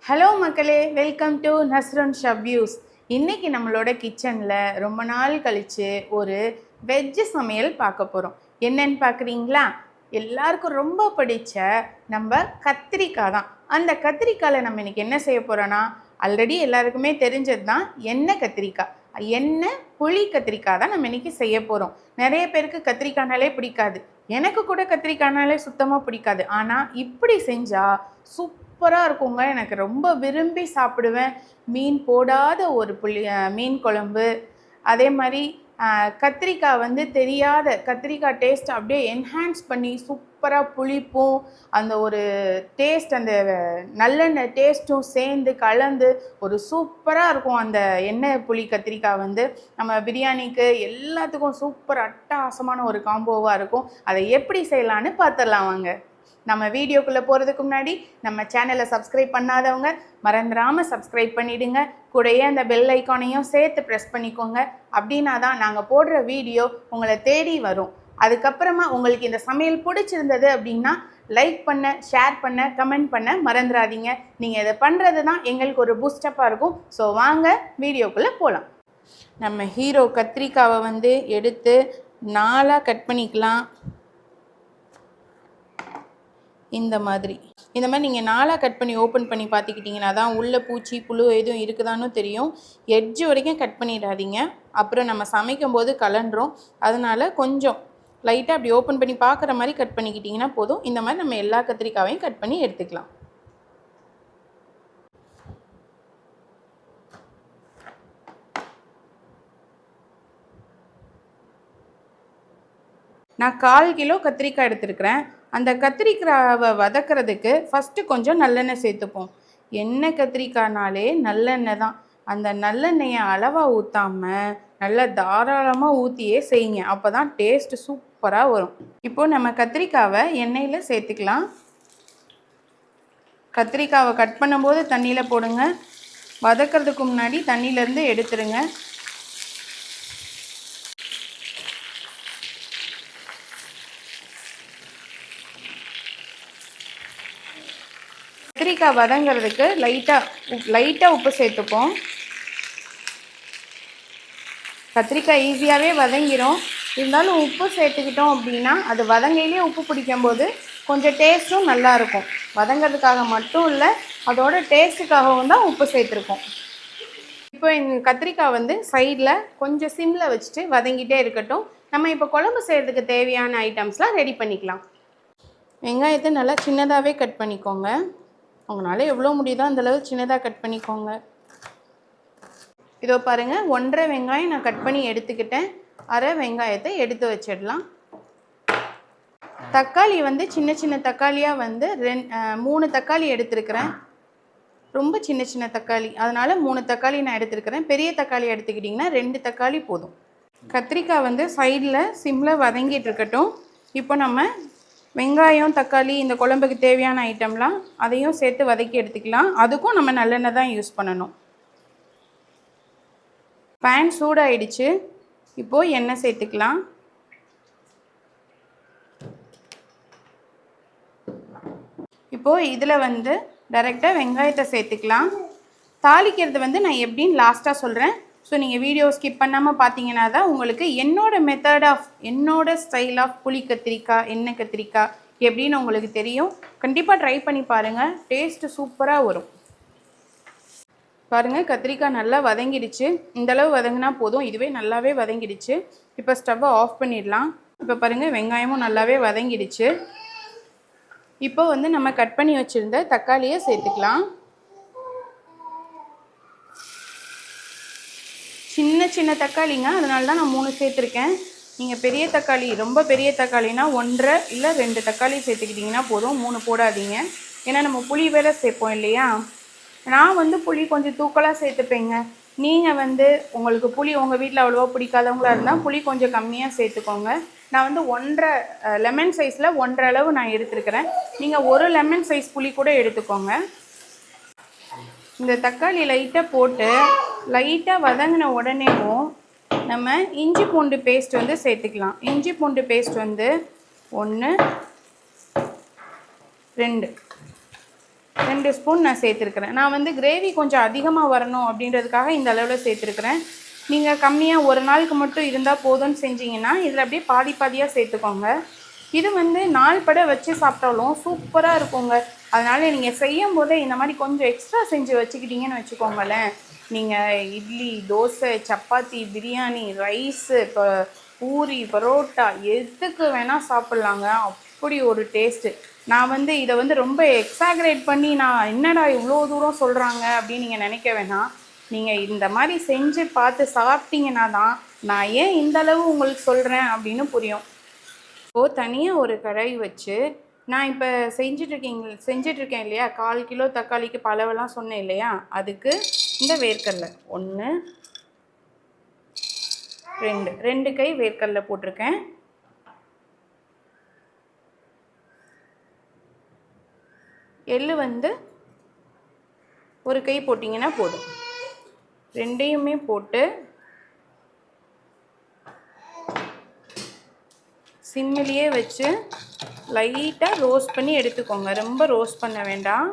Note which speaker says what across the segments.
Speaker 1: Hello மக்களே, welcome to Nasran ஷவ்யூஸ். இன்றைக்கி நம்மளோட கிச்சனில் ரொம்ப நாள் கழித்து ஒரு வெஜ்ஜு சமையல் பார்க்க போகிறோம். என்னன்னு பார்க்குறீங்களா? எல்லாருக்கும் ரொம்ப பிடிச்ச நம்ம கத்திரிக்காய் தான். அந்த கத்திரிக்காயில் நம்ம இன்றைக்கி என்ன செய்ய போகிறோன்னா, ஆல்ரெடி எல்லாருக்குமே தெரிஞ்சது தான் எண்ணெய் கத்திரிக்காய். எண்ணெய் புளி கத்திரிக்காய் தான் நம்ம இன்றைக்கி செய்ய போகிறோம். நிறைய பேருக்கு கத்திரிக்காய்னாலே பிடிக்காது. எனக்கு கூட கத்திரிக்காய்னாலே சுத்தமாக பிடிக்காது. ஆனால் இப்படி செஞ்சால் சூப்பராக இருக்குங்க. எனக்கு ரொம்ப விரும்பி சாப்பிடுவேன். மீன் போடாத ஒரு மீன் குழம்பு, அதே மாதிரி கத்திரிக்காய் வந்து தெரியாத கத்திரிக்காய் டேஸ்ட் அப்படியே என்ஹான்ஸ் பண்ணி சூப்பராக புளிப்பும் அந்த ஒரு டேஸ்ட், அந்த நல்லெண்ணெய் டேஸ்ட்டும் சேர்ந்து கலந்து ஒரு சூப்பராக இருக்கும். அந்த எண்ணெய் புளி கத்திரிக்காய் வந்து நம்ம பிரியாணிக்கு எல்லாத்துக்கும் சூப்பர் அட்டகாசமான ஒரு காம்போவாக இருக்கும். அதை எப்படி செய்யலான்னு பார்த்துடலாம் வாங்க. நம்ம வீடியோக்குள்ளே போகிறதுக்கு முன்னாடி நம்ம சேனலை சப்ஸ்கிரைப் பண்ணாதவங்க மறந்துடாமல் சப்ஸ்கிரைப் பண்ணிவிடுங்க. கூடயே அந்த பெல் ஐக்கானையும் சேர்த்து ப்ரெஸ் பண்ணிக்கோங்க. அப்படின்னா தான் நாங்கள் போடுற வீடியோ உங்களை தேடி வரும். அதுக்கப்புறமா உங்களுக்கு இந்த சமையல் பிடிச்சிருந்தது அப்படின்னா லைக் பண்ண, ஷேர் பண்ண, கமெண்ட் பண்ண மறந்துடாதீங்க. நீங்கள் இதை பண்ணுறது தான் எங்களுக்கு ஒரு பூஸ்டப்பாக இருக்கும். ஸோ வாங்க வீடியோக்குள்ளே போகலாம். நம்ம ஹீரோ கத்திரிக்காவை வந்து எடுத்து 4 கட் பண்ணிக்கலாம். இந்த மாதிரி நீங்கள் 4 கட் பண்ணி ஓப்பன் பண்ணி பார்த்துக்கிட்டிங்கன்னா தான் உள்ள பூச்சி புழு எதுவும் இருக்குதான்னு தெரியும். எட்ஜு வரைக்கும் கட் பண்ணிடாதீங்க, அப்புறம் நம்ம சமைக்கும் போது கலண்டுரும். அதனால் கொஞ்சம் லைட்டாக அப்படி ஓப்பன் பண்ணி பார்க்குற மாதிரி கட் பண்ணிக்கிட்டிங்கன்னா போதும். இந்த மாதிரி நம்ம எல்லா கத்திரிக்காவையும் கட் பண்ணி எடுத்துக்கலாம். நான் 1/4 கிலோ கத்திரிக்காய் எடுத்துருக்கிறேன். அந்த கத்திரிக்காவை வதக்கிறதுக்கு ஃபஸ்ட்டு கொஞ்சம் நல்லெண்ணெய் சேர்த்துப்போம். எண்ணெய் கத்திரிக்காய்னாலே நல்லெண்ணெய் தான். அந்த நல்லெண்ணெயை அளவாக ஊற்றாமல் நல்லா தாராளமாக ஊற்றியே செய்யுங்க. அப்போ தான் டேஸ்ட்டு சூப்பராக வரும். இப்போது நம்ம கத்திரிக்காவை எண்ணெயில் சேர்த்துக்கலாம். கத்திரிக்காவை கட் பண்ணும்போது தண்ணியில் போடுங்க. வதக்கிறதுக்கு முன்னாடி தண்ணியிலேருந்து எடுத்துருங்க. கத்திரிக்காய் வதங்கிறதுக்கு லைட்டாக உப்பு சேர்த்துப்போம். கத்திரிக்காய் ஈஸியாகவே வதங்கிடும். இருந்தாலும் உப்பு சேர்த்துக்கிட்டோம் அப்படின்னா அது வதங்கையிலே உப்பு பிடிக்கும் போது கொஞ்சம் டேஸ்ட்டும் நல்லாயிருக்கும். வதங்கிறதுக்காக மட்டும் இல்லை, அதோட டேஸ்ட்டுக்காகவும் தான் உப்பு சேர்த்துருக்கோம். இப்போ எங்கள் கத்திரிக்காய் வந்து சைடில் கொஞ்சம் சிம்மில் வச்சுட்டு வதங்கிட்டே இருக்கட்டும். நம்ம இப்போ குழம்பு செய்கிறதுக்கு தேவையான ஐட்டம்ஸ்லாம் ரெடி பண்ணிக்கலாம். வெங்காயத்தை நல்லா சின்னதாகவே கட் பண்ணிக்கோங்க. உங்களால் எவ்வளோ முடியுதோ அந்தளவு சின்னதாக கட் பண்ணிக்கோங்க. இதோ பாருங்கள், 1.5 வெங்காயம் நான் கட் பண்ணி எடுத்துக்கிட்டேன். 1/2 வெங்காயத்தை எடுத்து வச்சிடலாம். தக்காளி வந்து சின்ன சின்ன தக்காளியாக வந்து 3 தக்காளி எடுத்துருக்கிறேன். ரொம்ப சின்ன சின்ன தக்காளி, அதனால் 3 தக்காளி நான் எடுத்துருக்கிறேன். பெரிய தக்காளி எடுத்துக்கிட்டிங்கன்னா 2 தக்காளி போதும். கத்திரிக்காய் வந்து சைடில் சிம்மில் வதங்கிட்டு இருக்கட்டும். இப்போ நம்ம வெங்காயம், தக்காளி, இந்த குழம்புக்கு தேவையான ஐட்டம்லாம் அதையும் சேர்த்து வதக்கி எடுத்துக்கலாம். அதுக்கும் நம்ம நல்லெண்ணெய் தான் யூஸ் பண்ணணும். பேன் சூடாயிடுச்சு. இப்போது எண்ணெய் சேர்த்துக்கலாம். இப்போது இதில் வந்து டைரெக்டாக வெங்காயத்தை சேர்த்துக்கலாம். தாளிக்கிறது வந்து நான் எப்படின்னு லாஸ்ட்டாக சொல்கிறேன். ஸோ நீங்கள் வீடியோ ஸ்கிப் பண்ணாமல் பார்த்தீங்கன்னா தான் உங்களுக்கு என்னோட ஸ்டைல் ஆஃப் புளி கத்திரிக்காய், எண்ணெய் கத்திரிக்காய் எப்படின்னு உங்களுக்கு தெரியும். கண்டிப்பாக ட்ரை பண்ணி பாருங்கள், டேஸ்ட்டு சூப்பராக வரும். பாருங்கள், கத்திரிக்காய் நல்லா வதங்கிடுச்சு. இந்தளவு வதங்கினா போதும். இதுவே நல்லாவே வதங்கிடுச்சு. இப்போ ஸ்டவ்வை ஆஃப் பண்ணிடலாம். இப்போ பாருங்கள், வெங்காயமும் நல்லாவே வதங்கிடுச்சு. இப்போ வந்து நம்ம கட் பண்ணி வச்சுருந்த தக்காளியை சேர்த்துக்கலாம். சின்ன சின்ன தக்காளிங்க, அதனால தான் நான் 3 சேர்த்துருக்கேன். நீங்கள் பெரிய தக்காளி, ரொம்ப பெரிய தக்காளினா 1.5 இல்லை 2 தக்காளி சேர்த்துக்கிட்டிங்கன்னா போதும். 3 போடாதீங்க. ஏன்னா நம்ம புளி வேலை சேர்ப்போம் இல்லையா. நான் வந்து புளி கொஞ்சம் தூக்கலாக சேர்த்துப்பேங்க. நீங்கள் வந்து உங்களுக்கு புளி உங்கள் வீட்டில் அவ்வளோவா பிடிக்காதவங்களா இருந்தால் புளி கொஞ்சம் கம்மியாக சேர்த்துக்கோங்க. நான் வந்து 1.5 லெமன் சைஸில் 1.5 அளவு நான் எடுத்துருக்கிறேன். நீங்கள் 1 லெமன் சைஸ் புளி கூட எடுத்துக்கோங்க. இந்த தக்காளி லைட்டாக போட்டு லைட்டாக வதங்கின உடனேவும் நம்ம இஞ்சி பூண்டு பேஸ்ட் வந்து சேர்த்துக்கலாம். இஞ்சி பூண்டு பேஸ்ட் வந்து 1, 2 2 ஸ்பூன் நான் சேர்த்துருக்கிறேன். நான் வந்து கிரேவி கொஞ்சம் அதிகமாக வரணும் அப்படின்றதுக்காக இந்த அளவில் சேர்த்துருக்குறேன். நீங்கள் கம்மியாக ஒரு நாளுக்கு மட்டும் இருந்தால் போதும்னு செஞ்சிங்கன்னா இதில் அப்படியே பாதி பாதியாக சேர்த்துக்கோங்க. இது வந்து நாள் பட வச்சு சாப்பிட்டாலும் சூப்பராக இருக்குங்க. அதனால் நீங்கள் செய்யும் போதே இந்த மாதிரி கொஞ்சம் எக்ஸ்ட்ரா செஞ்சு வச்சுக்கிட்டீங்கன்னு வச்சுக்கோங்களேன், நீங்கள் இட்லி, தோசை, சப்பாத்தி, பிரியாணி, ரைஸு, இப்போ பூரி, பரோட்டா எதுக்கு வேணால் சாப்பிட்லாங்க. அப்படி ஒரு டேஸ்ட்டு. நான் வந்து இதை வந்து ரொம்ப எக்ஸாகரேட் பண்ணி நான் என்னடா இவ்வளோ தூரம் சொல்கிறாங்க அப்படின்னு நீங்கள் நினைக்க வேணாம். நீங்கள் இந்த மாதிரி செஞ்சு பார்த்து சாப்பிட்டீங்கன்னா தான் நான் ஏன் இந்தளவு உங்களுக்கு சொல்கிறேன் அப்படின்னு புரியும். இப்போது தனியாக ஒரு கடாய் வச்சு நான் இப்போ செஞ்சிட்ருக்கேன் இல்லையா, 1/4 கிலோ தக்காளிக்கு அளவெல்லாம் சொன்னேன் இல்லையா, அதுக்கு இந்த வேர்க்கடலை 1 2 கை வேர்க்கடலை போட்டிருக்கேன். எள்ளு வந்து ஒரு கை போட்டிங்கன்னா போதும். 2யுமே போட்டு சிம்மிலேயே வச்சு லைட்டாக ரோஸ்ட் பண்ணி எடுத்துக்கோங்க. ரொம்ப ரோஸ்ட் பண்ண வேண்டாம்.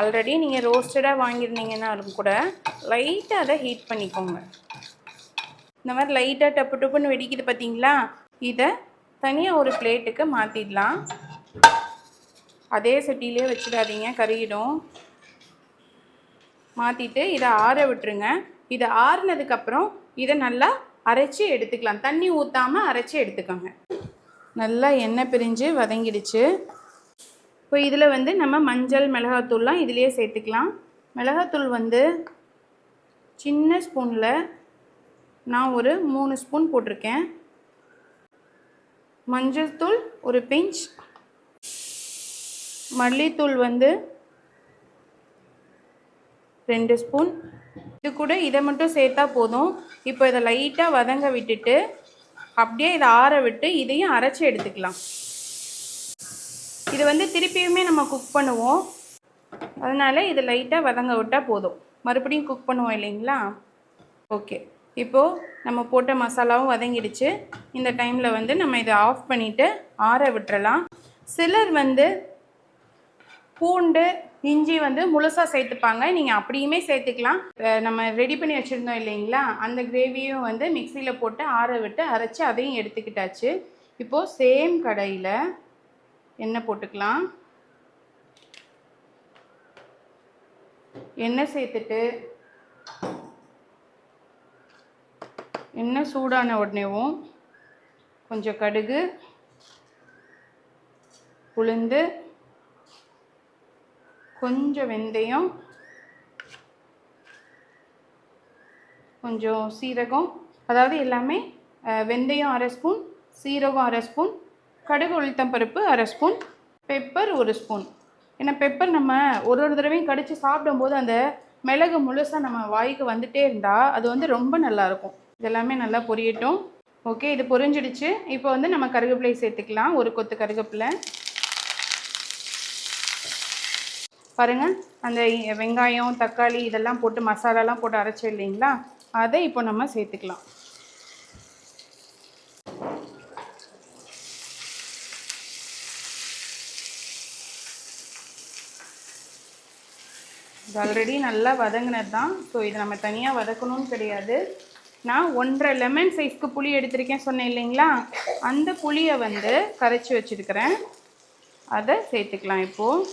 Speaker 1: ஆல்ரெடி நீங்கள் ரோஸ்டடாக வாங்கியிருந்தீங்கன்னாலும் கூட லைட்டாக அதை ஹீட் பண்ணிக்கோங்க. இந்த மாதிரி லைட்டாக டப்பு டப்புன்னு வெடிக்குது பார்த்தீங்களா, இதை தனியாக ஒரு பிளேட்டுக்கு மாற்றிடலாம். அதே சட்டியிலே வச்சிடாதீங்க, கருகிடும். மாற்றிட்டு இதை ஆற விட்டுருங்க. இதை ஆறுனதுக்கப்புறம் இதை நல்லா அரைச்சி எடுத்துக்கலாம். தண்ணி ஊற்றாமல் அரைச்சி எடுத்துக்கோங்க. நல்லா எண்ணெய் பிரிஞ்சு வதங்கிடுச்சு. இப்போ இதில் வந்து நம்ம மஞ்சள், மிளகாத்தூள்லாம் இதிலே சேர்த்துக்கலாம். மிளகாத்தூள் வந்து சின்ன ஸ்பூனில் நான் ஒரு 3 ஸ்பூன் போட்டிருக்கேன். மஞ்சள் தூள் ஒரு பிஞ்ச், மல்லித்தூள் வந்து 2 ஸ்பூன். இது கூட இதை மட்டும் சேர்த்தா போதும். இப்போ இதை லைட்டாக வதங்க விட்டுட்டு அப்படியே இதை ஆற விட்டு இதையும் அரைச்சி எடுத்துக்கலாம். இது வந்து திருப்பியுமே நம்ம குக் பண்ணுவோம், அதனால் இதை லைட்டாக வதங்க விட்டால் போதும். மறுபடியும் குக் பண்ணுவோம் இல்லைங்களா. ஓகே, இப்போது நம்ம போட்ட மசாலாவும் வதங்கிடுச்சு. இந்த டைமில் வந்து நம்ம இதை ஆஃப் பண்ணிவிட்டு ஆற விட்டுறலாம். சிலர் வந்து பூண்டு, இஞ்சி வந்து முழுசாக சேர்த்துப்பாங்க. நீங்கள் அப்படியுமே சேர்த்துக்கலாம். நம்ம ரெடி பண்ணி வச்சுருந்தோம் இல்லைங்களா, அந்த கிரேவியும் வந்து மிக்சியில் போட்டு ஆற விட்டு அரைச்சி அதையும் எடுத்துக்கிட்டாச்சு. இப்போது சேம் கடாயில் எண்ணெய் போட்டுக்கலாம். எண்ணெய் சேர்த்துட்டு எண்ணெய் சூடான உடனேவும் கொஞ்சம் கடுகு, உளுந்து, கொஞ்சம் வெந்தயம், கொஞ்சம் சீரகம், அதாவது எல்லாமே வெந்தயம் 1/2 ஸ்பூன், சீரகம் 1/2 ஸ்பூன், கடுகு உளுத்தம் பருப்பு 1/2 ஸ்பூன், பெப்பர் 1 ஸ்பூன். ஏன்னா பெப்பர் நம்ம ஒரு தடவையும் கடித்து சாப்பிடும்போது அந்த மிளகு முழுசாக நம்ம வாய்க்கு வந்துட்டே இருந்தால் அது வந்து ரொம்ப நல்லாயிருக்கும். இதெல்லாமே நல்லா பொரியட்டும். ஓகே, இது பொரிஞ்சிடுச்சு. இப்போ வந்து நம்ம கருவேப்பிலை சேர்த்துக்கலாம். ஒரு கொத்து கருவேப்பிலை. பாருங்கள், அந்த வெங்காயம், தக்காளி இதெல்லாம் போட்டு மசாலாலாம் போட்டு அரைச்சி இல்லைங்களா, அதை இப்போ நம்ம சேர்த்துக்கலாம். இது ஆல்ரெடி நல்லா வதங்கினது தான். ஸோ இது நம்ம தனியாக வதக்கணும்னு கிடையாது. நான் 1.5 லெமன் சைஸ்க்கு புளி எடுத்திருக்கேன் சொன்னேன் இல்லைங்களா, அந்த புளியை வந்து கரைச்சி வச்சுருக்கிறேன். அதை சேர்த்துக்கலாம். இப்போது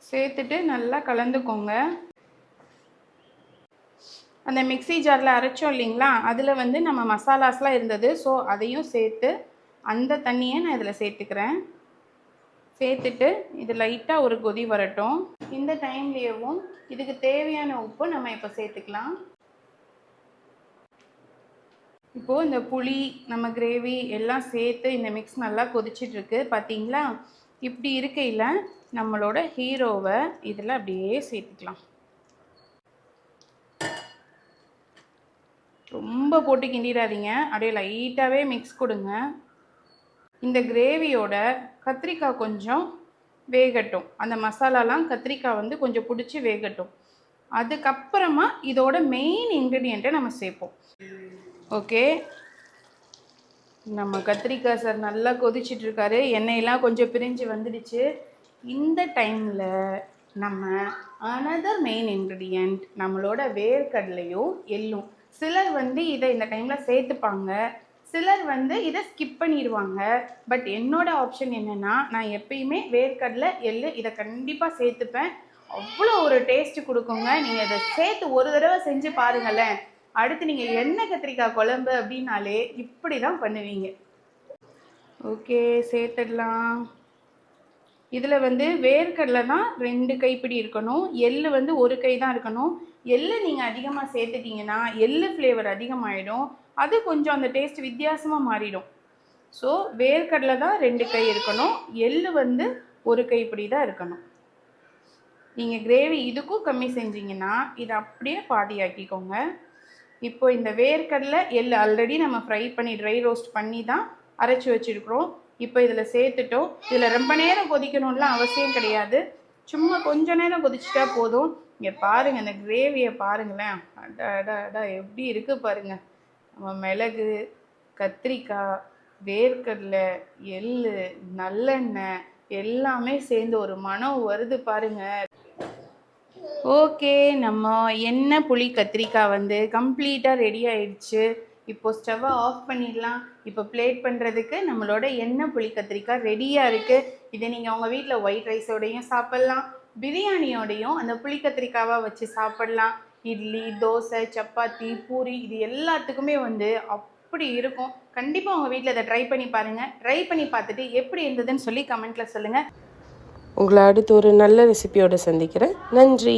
Speaker 1: சேர்த்துட்டு நல்லா கலந்துக்கோங்க. அந்த மிக்ஸி ஜாரில் அரைச்சோம் இல்லைங்களா, அதில் வந்து நம்ம மசாலாஸ்லாம் இருந்தது. ஸோ அதையும் சேர்த்து அந்த தண்ணியை நான் இதில் சேர்த்துக்கிறேன். சேர்த்துட்டு இது லைட்டாக ஒரு கொதி வரட்டும். இந்த டைம்லேயும் இதுக்கு தேவையான உப்பு நம்ம இப்போ சேர்த்துக்கலாம். இப்போது இந்த புளி, நம்ம கிரேவி எல்லாம் சேர்த்து இந்த மிக்ஸ் நல்லா கொதிச்சிட்ருக்கு பார்த்தீங்களா. இப்படி இருக்கையில் நம்மளோட ஹீரோவை இதில் அப்படியே சேர்த்துக்கலாம். ரொம்ப போட்டு கிண்டிடாதீங்க, அப்படியே லைட்டாகவே மிக்ஸ் கொடுங்க. இந்த கிரேவியோட கத்திரிக்காய் கொஞ்சம் வேகட்டும். அந்த மசாலாலாம் கத்திரிக்காய் வந்து கொஞ்சம் பிடிச்சி வேகட்டும். அதுக்கப்புறமா இதோட மெயின் இன்க்ரீடியண்ட்டை நம்ம சேர்ப்போம். ஓகே, நம்ம கத்திரிக்காய் சார் நல்லா கொதிச்சிட்டு இருக்காரு. எண்ணெயெல்லாம் கொஞ்சம் பிரிஞ்சு வந்துடுச்சு. இந்த டைமில் நம்ம அனதர் மெயின் இன்க்ரீடியண்ட் நம்மளோட வேர்க்கடலையும் எள்ளும். சிலர் வந்து இதை இந்த டைமில் சேர்த்துப்பாங்க, சிலர் வந்து இதை ஸ்கிப் பண்ணிடுவாங்க. பட் என்னோட ஆப்ஷன் என்னென்னா, நான் எப்பயுமே வேர்க்கடலை எள்ளு இதை கண்டிப்பாக சேர்த்துப்பேன். அவ்வளோ ஒரு டேஸ்ட்டு கொடுக்குங்க. நீங்கள் இதை சேர்த்து ஒரு தடவை செஞ்சு பாருங்களேன். அடுத்து நீங்கள் எண்ணெய் கத்திரிக்காய் குழம்பு அப்படின்னாலே இப்படி தான் பண்ணுவீங்க. ஓகே, சேர்த்துடலாம். இதில் வந்து வேர்க்கடலை தான் 2 கைப்பிடி இருக்கணும், எள்ளு வந்து 1 கை தான் இருக்கணும். எள்ளு நீங்கள் அதிகமாக சேர்த்துட்டிங்கன்னா எள்ளு ஃப்ளேவர் அதிகமாகிடும், அது கொஞ்சம் அந்த டேஸ்ட் வித்தியாசமாக மாறிடும். ஸோ வேர்க்கடலை தான் 2 கை இருக்கணும், எள்ளு வந்து 1 கைப்பிடி தான் இருக்கணும். நீங்கள் கிரேவி இதுக்கும் கம்மி செஞ்சிங்கன்னா இதை அப்படியே பாதியாக்கிக்கோங்க. இப்போ இந்த வேர்க்கடலை எள்ளு ஆல்ரெடி நம்ம ஃப்ரை பண்ணி ட்ரை ரோஸ்ட் பண்ணி தான் அரைச்சி வச்சுருக்குறோம். இப்போ இதில் சேர்த்துட்டோம். இதில் ரொம்ப நேரம் கொதிக்கணும்லாம் அவசியம் கிடையாது, சும்மா கொஞ்சம் நேரம் கொதிச்சிட்டா போதும். இங்கே பாருங்கள், இந்த கிரேவியை பாருங்களேன், அடா எப்படி இருக்குது பாருங்கள். நம்ம மிளகு, கத்திரிக்காய், வேர்க்கடலை, எள்ளு, நல்லெண்ணெய் எல்லாமே சேர்ந்து ஒரு மனம் வருது பாருங்கள். ஓகே, நம்ம எண்ணெய் புளி கத்திரிக்காய் வந்து கம்ப்ளீட்டாக ரெடி ஆயிடுச்சு. இப்போ ஸ்டவ்வை ஆஃப் பண்ணிடலாம். இப்போ பிளேட் பண்ணுறதுக்கு நம்மளோட எண்ணெய் புளி கத்திரிக்காய் ரெடியாக இருக்குது. இதை நீங்கள் உங்கள் வீட்டில் ஒயிட் ரைஸோடையும் சாப்பிட்லாம், பிரியாணியோடையும் அந்த புளி கத்திரிக்காவாக வச்சு சாப்பிட்லாம். இட்லி, தோசை, சப்பாத்தி, பூரி இது எல்லாத்துக்குமே வந்து அப்படி இருக்கும். கண்டிப்பாக உங்கள் வீட்டில் இதை ட்ரை பண்ணி பாருங்கள். ட்ரை பண்ணி பார்த்துட்டு எப்படி இருந்ததுன்னு சொல்லி கமெண்ட்டில் சொல்லுங்கள்.
Speaker 2: உங்களை அடுத்து ஒரு நல்ல ரெசிபியோடு சந்திக்கிறேன். நன்றி.